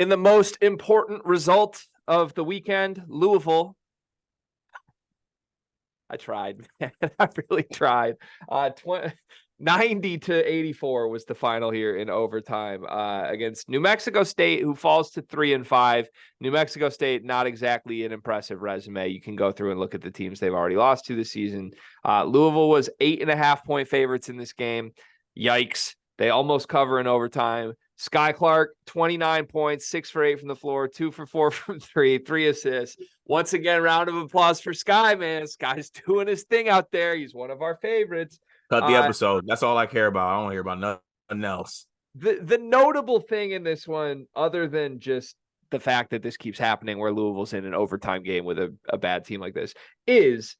In the most important result of the weekend, Louisville. I tried. I really tried. 90-84 was the final here in overtime against New Mexico State, who falls to 3-5. New Mexico State, not exactly an impressive resume. You can go through and look at the teams they've already lost to this season. Louisville was 8.5-point favorites in this game. Yikes. They almost cover in overtime. Sky Clark, 29 points, 6 for 8 from the floor, 2 for 4 from 3 assists. Once again, round of applause for Sky, man. Sky's doing his thing out there. He's one of our favorites. Cut the episode. That's all I care about. I don't hear about nothing else. The notable thing in this one, other than just the fact that this keeps happening where Louisville's in an overtime game with a bad team like this, is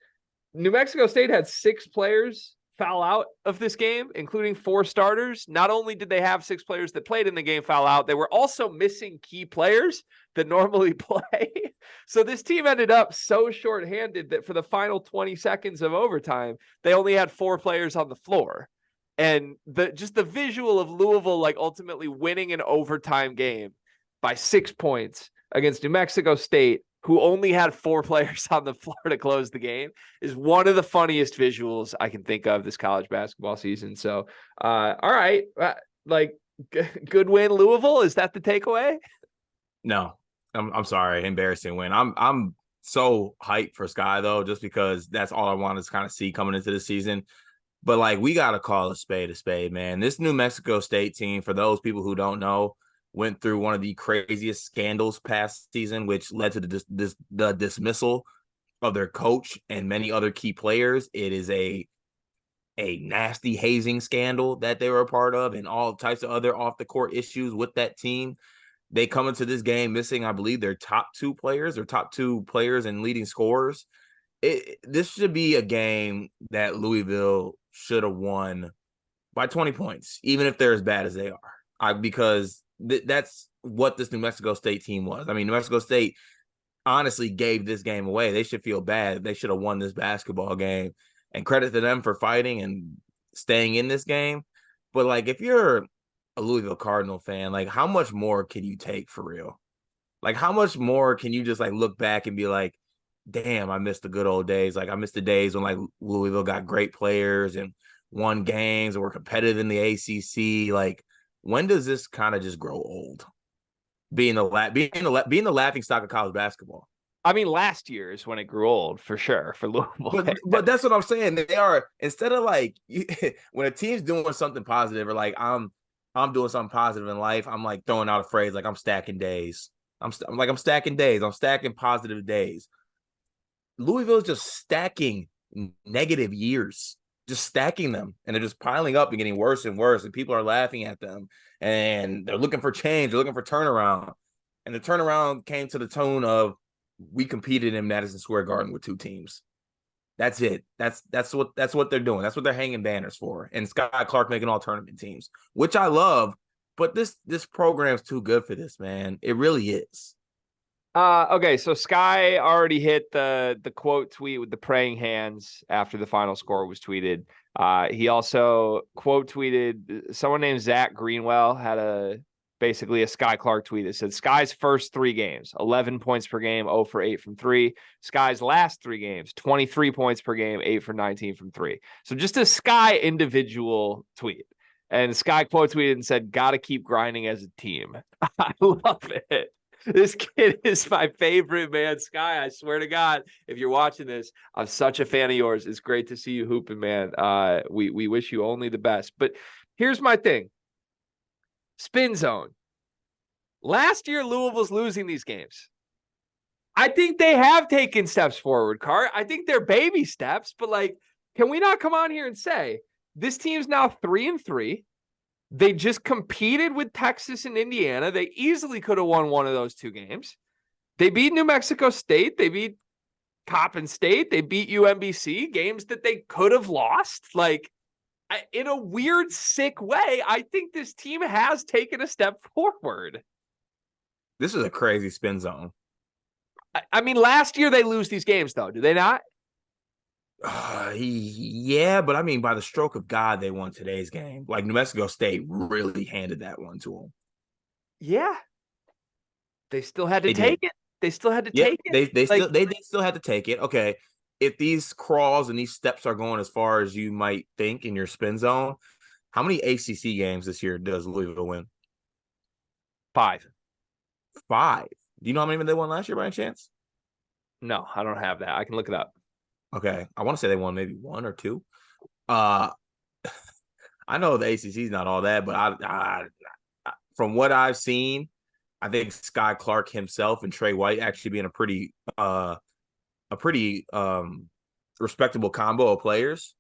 New Mexico State had 6 players foul out of this game, including 4 starters. Not only did they have 6 players that played in the game foul out, they were also missing key players that normally play. So this team ended up so shorthanded that for the final 20 seconds of overtime, they only had 4 players on the floor. And the visual of Louisville like ultimately winning an overtime game by 6 points against New Mexico State, who only had 4 players on the floor to close the game, is one of the funniest visuals I can think of this college basketball season. So, all right, good win, Louisville. Is that the takeaway? No, I'm sorry, embarrassing win. I'm so hyped for Sky though, just because that's all I wanted to kind of see coming into the season. But like, we gotta call a spade, man. This New Mexico State team, for those people who don't know, went through one of the craziest scandals past season, which led to the dismissal of their coach and many other key players. It is a nasty hazing scandal that they were a part of, and all types of other off the court issues with that team. They come into this game missing, I believe, their top 2 players and leading scorers. This should be a game that Louisville should have won by 20 points, even if they're as bad as they are. Because that's what this New Mexico State team was. I mean, New Mexico State honestly gave this game away. They should feel bad. They should have won this basketball game, and credit to them for fighting and staying in this game. But like, if you're a Louisville Cardinal fan, like, how much more can you take for real? Like, how much more can you just like look back and be like, damn, I miss the good old days. Like, I miss the days when like Louisville got great players and won games and were competitive in the ACC. Like, when does this kind of just grow old? Being the laughing stock of college basketball. I mean, last year is when it grew old for sure for Louisville. But that's what I'm saying. They are, instead of like when a team's doing something positive, or like I'm doing something positive in life, I'm like throwing out a phrase like I'm stacking days. I'm stacking days. I'm stacking positive days. Louisville's just stacking negative years. Just stacking them, and they're just piling up and getting worse and worse, and people are laughing at them, and they're looking for change, they're looking for turnaround. And the turnaround came to the tune of, we competed in Madison Square Garden with 2 teams. That's it. That's what they're doing. That's what they're hanging banners for. And Sky Clark making all tournament teams, which I love, but this program's too good for this, man. It really is. Okay, so Sky already hit the quote tweet with the praying hands after the final score was tweeted. He also quote tweeted, someone named Zach Greenwell had basically a Sky Clark tweet that said, Sky's first 3 games, 11 points per game, 0 for 8 from 3. Sky's last 3 games, 23 points per game, 8 for 19 from 3. So just a Sky individual tweet. And Sky quote tweeted and said, gotta keep grinding as a team. I love it. This kid is my favorite, man. Sky, I swear to God, if you're watching this, I'm such a fan of yours. It's great to see you hooping, man. We wish you only the best. But here's my thing. Spin zone. Last year, Louisville's losing these games. I think they have taken steps forward, Cart. I think they're baby steps, but like, can we not come on here and say this team's now 3-3? They just competed with Texas and Indiana. They easily could have won one of those 2 games. They beat New Mexico State. They beat Coppin State. They beat UMBC, games that they could have lost. Like, in a weird, sick way, I think this team has taken a step forward. This is a crazy spin zone. I mean, last year they lose these games, though. Do they not? Yeah, but I mean, by the stroke of God, they won today's game. Like, New Mexico State really handed that one to them. Yeah. They still had to They take did. it. They still had to Yeah, take it. they still had to take it. Okay. If these crawls and these steps are going as far as you might think in your spin zone, how many ACC games this year does Louisville win? 5. 5. Do you know how many they won last year by any chance? No, I don't have that. I can look it up. Okay. I want to say they won maybe 1 or 2. I know the ACC is not all that, but I from what I've seen, I think Sky Clark himself and Trey White actually being a pretty respectable combo of players.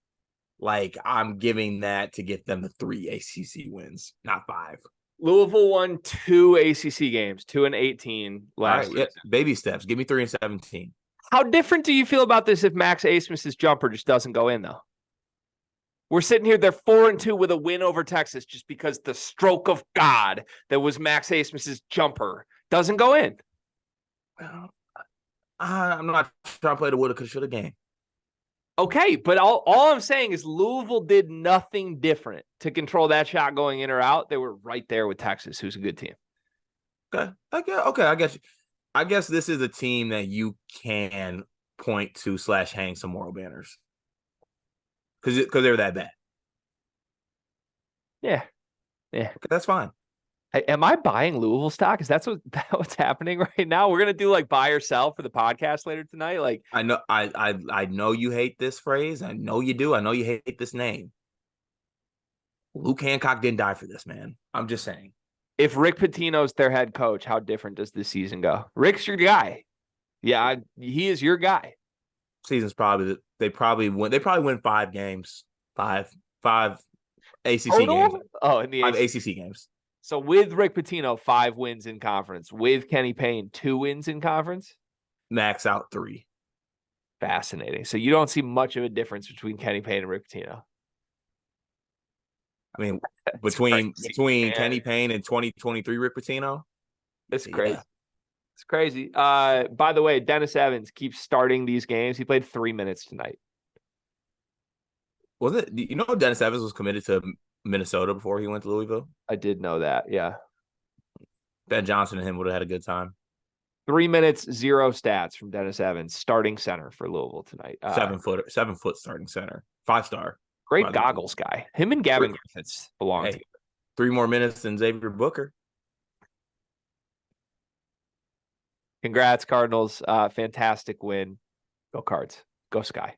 Like, I'm giving that to get them the 3 ACC wins, not 5. Louisville won 2 ACC games, 2 and 18 last season. Yeah, baby steps. Give me 3 and 17. How different do you feel about this if Max Abmas's jumper just doesn't go in, though? We're sitting here, they're 4-2 with a win over Texas just because the stroke of God that was Max Abmas's jumper doesn't go in. I'm not trying to play the woulda, coulda, shoulda game. Okay, but all I'm saying is Louisville did nothing different to control that shot going in or out. They were right there with Texas, who's a good team. Okay, I guess you. I guess this is a team that you can point to / hang some moral banners because they're that bad. Yeah. Okay, that's fine. Am I buying Louisville stock? Is that what's happening right now? We're gonna do like buy or sell for the podcast later tonight. Like, I know you hate this phrase. I know you do. I know you hate this name. Luke Hancock didn't die for this, man. I'm just saying. If Rick Pitino's their head coach, how different does this season go? Rick's your guy. Yeah, he is your guy. Season's they probably win 5 games. Five ACC Total? games. Oh, in the 5 ACC games. So with Rick Pitino, 5 wins in conference. With Kenny Payne, 2 wins in conference. Max out 3. Fascinating. So you don't see much of a difference between Kenny Payne and Rick Pitino. I mean, between Kenny Payne and 2023 Rick Pitino. It's crazy. Yeah. It's crazy. By the way, Dennis Evans keeps starting these games. He played 3 minutes tonight. Was it? You know, Dennis Evans was committed to Minnesota before he went to Louisville? I did know that, yeah. Ben Johnson and him would have had a good time. 3 minutes, 0 stats from Dennis Evans, starting center for Louisville tonight. 7 foot starting center, 5-star. Great goggles guy. Him and Gavin Griffiths belong together. 3 more minutes than Xavier Booker. Congrats, Cardinals. Fantastic win. Go Cards. Go Sky.